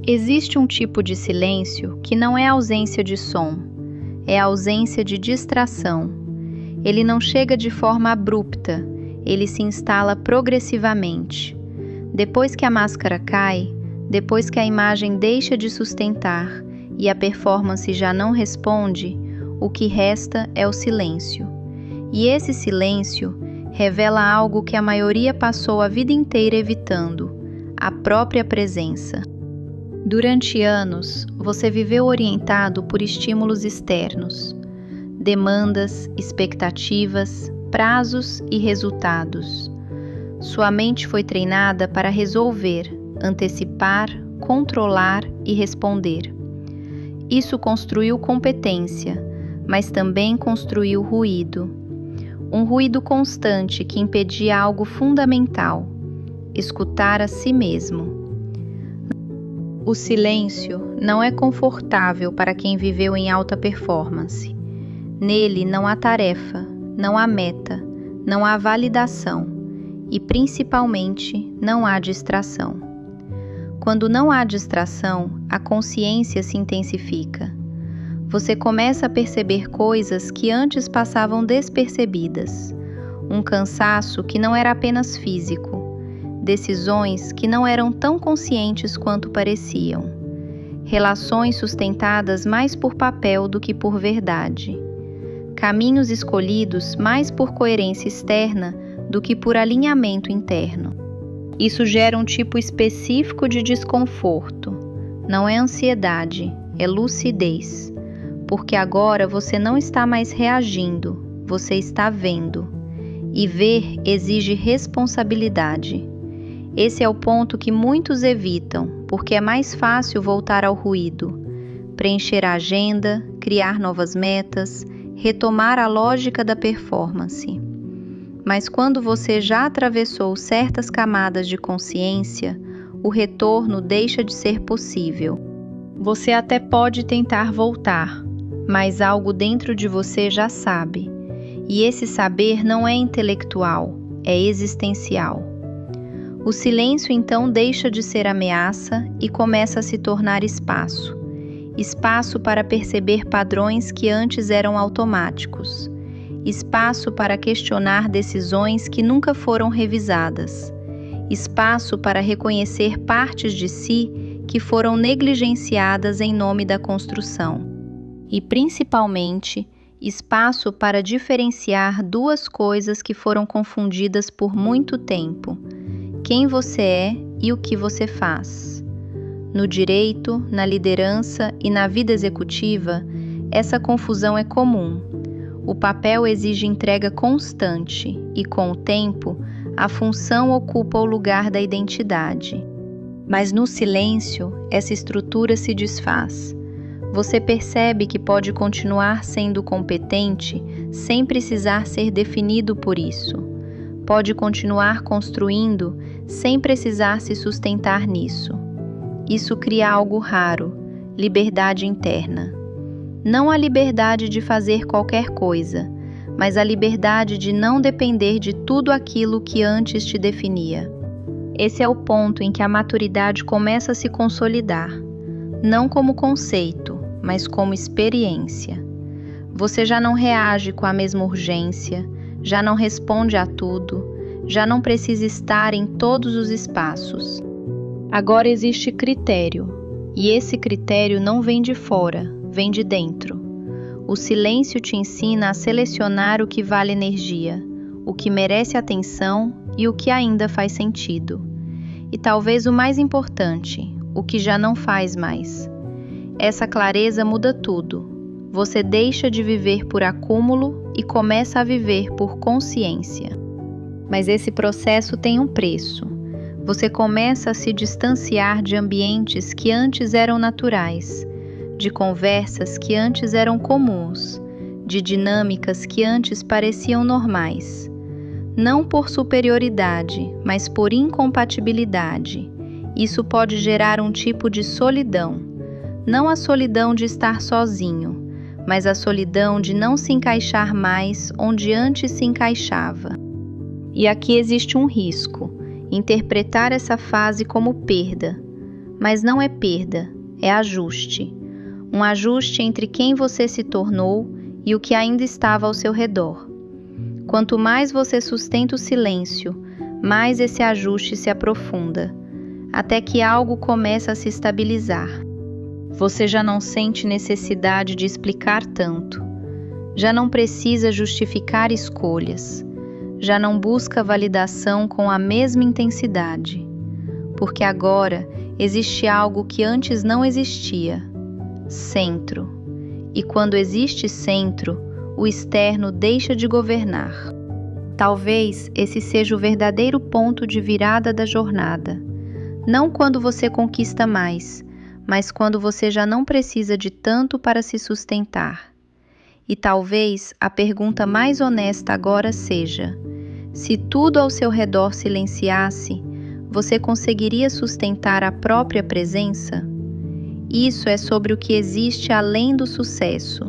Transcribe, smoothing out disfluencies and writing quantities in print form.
Existe um tipo de silêncio que não é ausência de som, é ausência de distração. Ele não chega de forma abrupta, ele se instala progressivamente. Depois que a máscara cai, depois que a imagem deixa de sustentar e a performance já não responde, o que resta é o silêncio. E esse silêncio revela algo que a maioria passou a vida inteira evitando: a própria presença. Durante anos, você viveu orientado por estímulos externos, demandas, expectativas, prazos e resultados. Sua mente foi treinada para resolver, antecipar, controlar e responder. Isso construiu competência, mas também construiu ruído. Um ruído constante que impedia algo fundamental: escutar a si mesmo. O silêncio não é confortável para quem viveu em alta performance. Nele não há tarefa, não há meta, não há validação e, principalmente, não há distração. Quando não há distração, a consciência se intensifica. Você começa a perceber coisas que antes passavam despercebidas. Um cansaço que não era apenas físico. Decisões que não eram tão conscientes quanto pareciam. Relações sustentadas mais por papel do que por verdade. Caminhos escolhidos mais por coerência externa do que por alinhamento interno. Isso gera um tipo específico de desconforto. Não é ansiedade, é lucidez. Porque agora você não está mais reagindo, você está vendo. E ver exige responsabilidade. Esse é o ponto que muitos evitam, porque é mais fácil voltar ao ruído, preencher a agenda, criar novas metas, retomar a lógica da performance. Mas quando você já atravessou certas camadas de consciência, o retorno deixa de ser possível. Você até pode tentar voltar, mas algo dentro de você já sabe. E esse saber não é intelectual, é existencial. O silêncio então deixa de ser ameaça e começa a se tornar espaço. Espaço para perceber padrões que antes eram automáticos. Espaço para questionar decisões que nunca foram revisadas. Espaço para reconhecer partes de si que foram negligenciadas em nome da construção. E, principalmente, espaço para diferenciar duas coisas que foram confundidas por muito tempo: quem você é e o que você faz. No direito, na liderança e na vida executiva, essa confusão é comum. O papel exige entrega constante e, com o tempo, a função ocupa o lugar da identidade. Mas no silêncio, essa estrutura se desfaz. Você percebe que pode continuar sendo competente sem precisar ser definido por isso. Pode continuar construindo sem precisar se sustentar nisso. Isso cria algo raro: liberdade interna. Não a liberdade de fazer qualquer coisa, mas a liberdade de não depender de tudo aquilo que antes te definia. Esse é o ponto em que a maturidade começa a se consolidar, não como conceito, mas como experiência. Você já não reage com a mesma urgência, já não responde a tudo, já não precisa estar em todos os espaços. Agora existe critério, e esse critério não vem de fora, vem de dentro. O silêncio te ensina a selecionar o que vale energia, o que merece atenção e o que ainda faz sentido. E talvez o mais importante, o que já não faz mais. Essa clareza muda tudo. Você deixa de viver por acúmulo e começa a viver por consciência. Mas esse processo tem um preço. Você começa a se distanciar de ambientes que antes eram naturais, de conversas que antes eram comuns, de dinâmicas que antes pareciam normais. Não por superioridade, mas por incompatibilidade. Isso pode gerar um tipo de solidão. Não a solidão de estar sozinho, mas a solidão de não se encaixar mais onde antes se encaixava. E aqui existe um risco: interpretar essa fase como perda. Mas não é perda, é ajuste. Um ajuste entre quem você se tornou e o que ainda estava ao seu redor. Quanto mais você sustenta o silêncio, mais esse ajuste se aprofunda, até que algo começa a se estabilizar. Você já não sente necessidade de explicar tanto. Já não precisa justificar escolhas. Já não busca validação com a mesma intensidade. Porque agora existe algo que antes não existia: centro. E quando existe centro, o externo deixa de governar. Talvez esse seja o verdadeiro ponto de virada da jornada. Não quando você conquista mais, mas quando você já não precisa de tanto para se sustentar. E talvez a pergunta mais honesta agora seja: se tudo ao seu redor silenciasse, você conseguiria sustentar a própria presença? Isso é sobre o que existe além do sucesso.